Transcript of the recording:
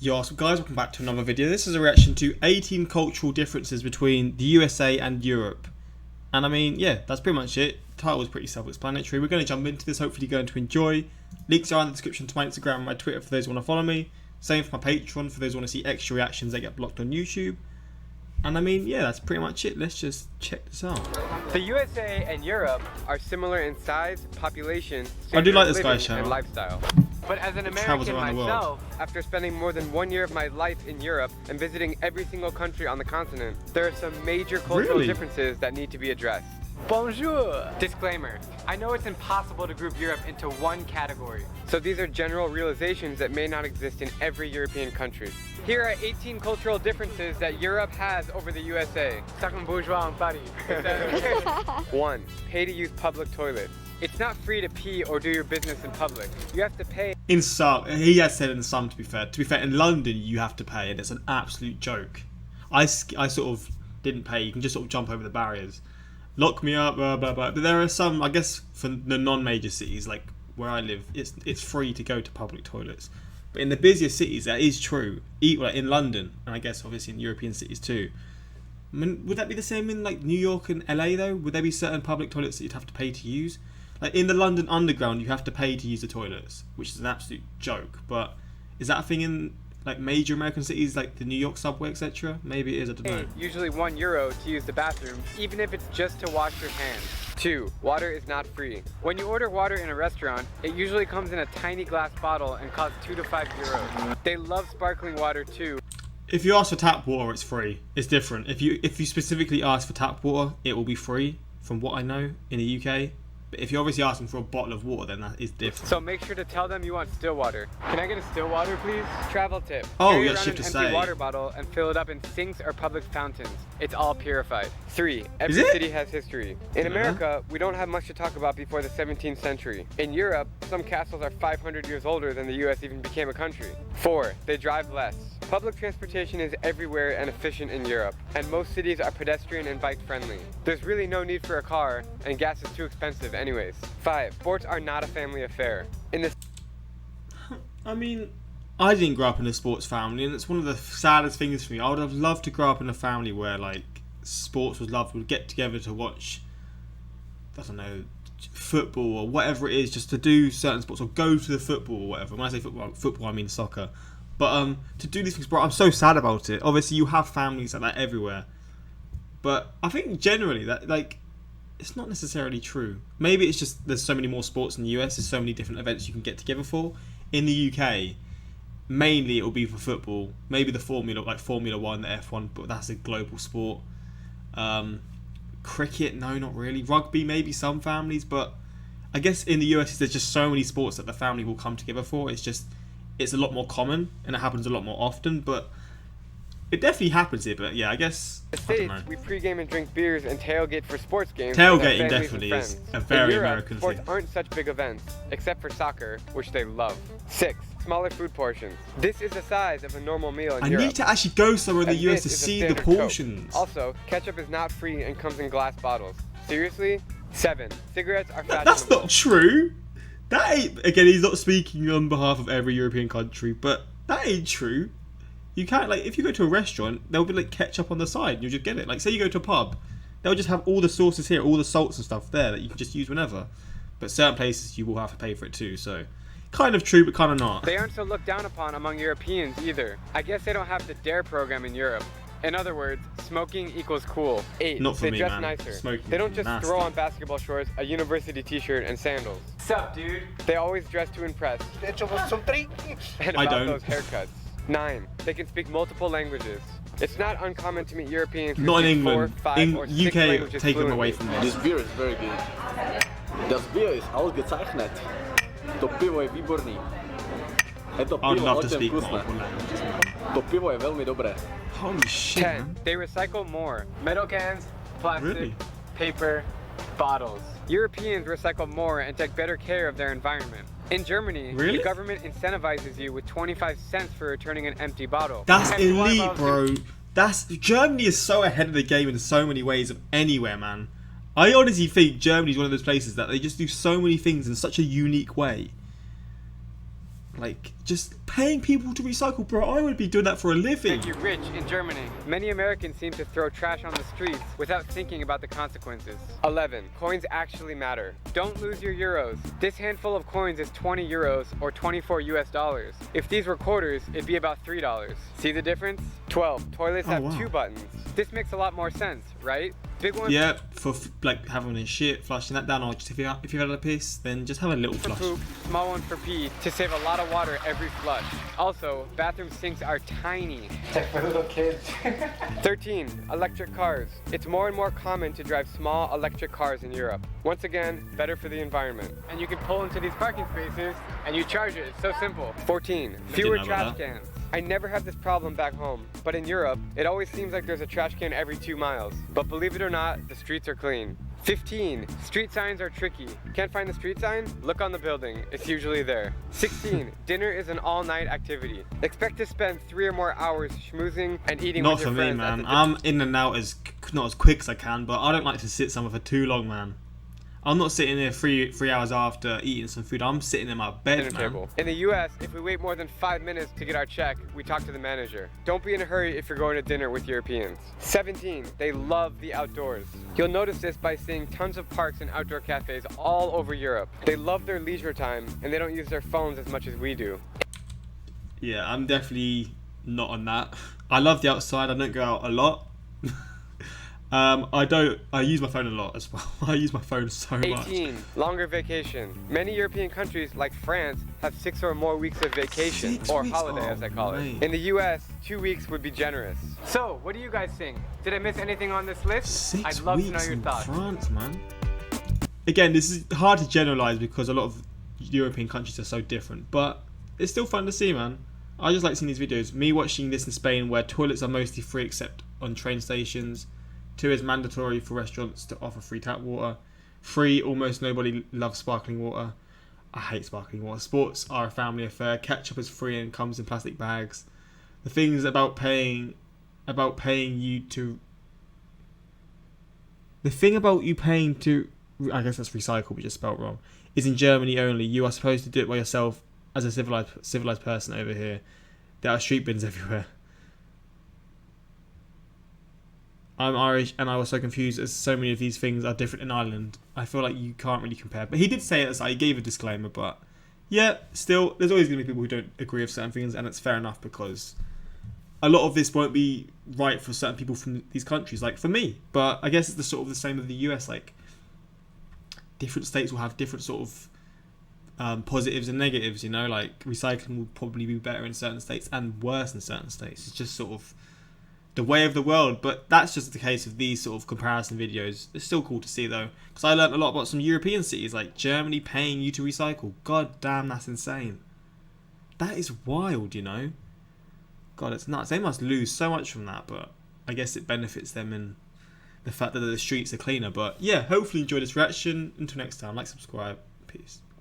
Yo, so guys, welcome back to another video. This is a reaction to 18 cultural differences between the USA and Europe. And I mean, yeah, that's pretty much it. The title is pretty self-explanatory. We're going to jump into this, hopefully you're going to enjoy. Links are in the description to my Instagram and my Twitter for those who want to follow me. Same for my Patreon for those who want to see extra reactions that get blocked on YouTube. And I mean, yeah, that's pretty much it. Let's just check this out. The USA and Europe are similar in size, population, I do like this living, guy's channel. and lifestyle. But as an Travels American around the world. myself, after spending more than 1 year of my life in Europe and visiting every single country on the continent, there are some major cultural differences that need to be addressed. Bonjour! Disclaimer. I know it's impossible to group Europe into one category. So these are general realizations that may not exist in every European country. Here are 18 cultural differences that Europe has over the USA. Second bourgeois in Paris. 1. Pay to use public toilets. It's not free to pee or do your business in public. You have to pay. In some, he has said in some, to be fair. To be fair, in London you have to pay, and it's an absolute joke. I sort of didn't pay. You can just sort of jump over the barriers. Lock me up, blah blah blah. But there are some, I guess, for the non-major cities like where I live, it's free to go to public toilets. But in the busier cities, that is true. Like in London, and I guess obviously in European cities too. I mean, would that be the same in like New York and LA though? Would there be certain public toilets that you'd have to pay to use? Like in the London Underground, you have to pay to use the toilets, which is an absolute joke. But is that a thing in like major American cities like the New York subway, etc.? Maybe it is, I don't know. Usually €1 to use the bathroom, even if it's just to wash your hands. 2. Water is not free. When you order water in a restaurant, it usually comes in a tiny glass bottle and costs €2 to €5. They love sparkling water too. If you ask for tap water, it's free. It's different. If you specifically ask for tap water, it will be free, from what I know in the UK. But if you're obviously asking for a bottle of water, then that is different. So make sure to tell them you want still water. Can I get a still water, please? Travel tip. Oh, Carry yeah, around shit an to empty say. water bottle and fill it up in sinks or public fountains. It's all purified. 3. Every city has history. In America, we don't have much to talk about before the 17th century. In Europe, some castles are 500 years older than the US even became a country. 4. They drive less. Public transportation is everywhere and efficient in Europe, and most cities are pedestrian and bike friendly. There's really no need for a car, and gas is too expensive anyways. 5. Sports are not a family affair. I mean, I didn't grow up in a sports family, and it's one of the saddest things for me. I would have loved to grow up in a family where like sports was loved. We'd get together to watch, I don't know, football or whatever it is, just to do certain sports or go to the football or whatever. When I say football I mean soccer. But to do these things, bro, I'm so sad about it. Obviously, you have families like that everywhere. But I think generally that, like, it's not necessarily true. Maybe it's just there's so many more sports in the US. There's so many different events you can get together for. In the UK, mainly it will be for football. Maybe the Formula 1, the F1, but that's a global sport. Cricket, no, not really. Rugby, maybe some families. But I guess in the US, there's just so many sports that the family will come together for. It's a lot more common and it happens a lot more often, but it definitely happens here. But yeah, I guess in the States, we pregame and drink beers and tailgate for sports games. Tailgating definitely is a very American sports thing. Aren't such big events, except for soccer, which they love. 6. Smaller food portions. This is the size of a normal meal in Europe. I need to actually go somewhere in the US to see the portions. Also, ketchup is not free and comes in glass bottles. Seriously? 7. Cigarettes are fashionable. That's not true. That ain't, again, he's not speaking on behalf of every European country, but that ain't true. You can't, like, if you go to a restaurant, there'll be like ketchup on the side and you'll just get it. Like, say you go to a pub, they'll just have all the sauces here, all the salts and stuff there that you can just use whenever. But certain places you will have to pay for it too, so kind of true but kind of not. They aren't so looked down upon among Europeans either. I guess they don't have the DARE program in Europe. In other words, smoking equals cool. 8. Not for they me, dress man. Nicer. Smoking they don't just nasty. throw on basketball shorts, a university t-shirt, and sandals. Sup, dude? They always dress to impress. And about those haircuts. 9. They can speak multiple languages. It's not uncommon to meet Europeans who not in speak 4, England. 5, in or 6 UK, languages take them fluently. away from this. This beer is very good. Das Bier ist ausgezeichnet. To pivo je výborný. Je to I would pivo love to hodně speak vkusné. multiple languages, man. To pivo je veľmi dobré. Holy shit, 10. man. They recycle more. Metal cans, plastic, Really? paper, bottles. Europeans recycle more and take better care of their environment. In Germany, Really? the government incentivizes you with 25 cents for returning an empty bottle. That's Empty water elite, bottles bro. Germany is so ahead of the game in so many ways of anywhere, man. I honestly think Germany is one of those places that they just do so many things in such a unique way. Like, just paying people to recycle, bro. I would be doing that for a living. Make you rich in Germany. Many Americans seem to throw trash on the streets without thinking about the consequences. 11. Coins actually matter. Don't lose your euros. This handful of coins is 20 euros or 24 US dollars. If these were quarters, it'd be about $3. See the difference? 12. Toilets have 2 buttons. This makes a lot more sense, right? Big one. Yeah, for like having a shit, flushing that down, or just if you've had a piss, then just have a little For flush. poop, small one for pee, to save a lot of water every flush. Also, bathroom sinks are tiny. It's like for little kids. 13. Electric cars. It's more and more common to drive small electric cars in Europe. Once again, better for the environment. And you can pull into these parking spaces and you charge it. It's so simple. 14. Fewer trash cans. I never have this problem back home, but in Europe, it always seems like there's a trash can every 2 miles. But believe it or not, the streets are clean. 15. Street signs are tricky. Can't find the street sign? Look on the building. It's usually there. 16. Dinner is an all-night activity. Expect to spend 3 or more hours schmoozing and eating Not with your for me, friends. man. I'm in and out not as quick as I can, but I don't like to sit somewhere for too long, man. I'm not sitting there three hours after eating some food. I'm sitting in my bed, Dinner man. table. In the US, if we wait more than 5 minutes to get our check, we talk to the manager. Don't be in a hurry if you're going to dinner with Europeans. 17. They love the outdoors. You'll notice this by seeing tons of parks and outdoor cafes all over Europe. They love their leisure time, and they don't use their phones as much as we do. Yeah, I'm definitely not on that. I love the outside. I don't go out a lot. I use my phone a lot as well. I use my phone so much. 18. Longer vacation. Many European countries, like France, have 6 or more weeks of vacation, 6 or weeks? holiday Oh, as I call mate. it. In the US, 2 weeks would be generous. So, what do you guys think? Did I miss anything on this list? 6 I'd love to know weeks your in thoughts. France, man. Again, this is hard to generalize because a lot of European countries are so different, but it's still fun to see, man. I just like seeing these videos. Me watching this in Spain, where toilets are mostly free except on train stations. 2 is mandatory for restaurants to offer free tap water. 3, almost nobody loves sparkling water. I hate sparkling water. Sports are a family affair. Ketchup is free and comes in plastic bags. The things about paying you to. The thing about you paying to, I guess that's recycle, but just spelled wrong, is in Germany only. You are supposed to do it by yourself as a civilized person over here. There are street bins everywhere. I'm Irish and I was so confused as so many of these things are different in Ireland. I feel like you can't really compare. But he did say it, so he gave a disclaimer, but yeah, still, there's always going to be people who don't agree with certain things, and it's fair enough because a lot of this won't be right for certain people from these countries, like for me. But I guess it's the sort of the same with the US, like different states will have different sort of positives and negatives, you know, like recycling will probably be better in certain states and worse in certain states. It's just sort of the way of the world, but that's just the case of these sort of comparison videos. It's still cool to see though, because I learned a lot about some European cities like Germany paying you to recycle. God damn, that's insane. That is wild, you know. God, it's nuts. They must lose so much from that, but I guess it benefits them in the fact that the streets are cleaner. But yeah, hopefully you enjoyed this reaction. Until next time, like, subscribe, peace.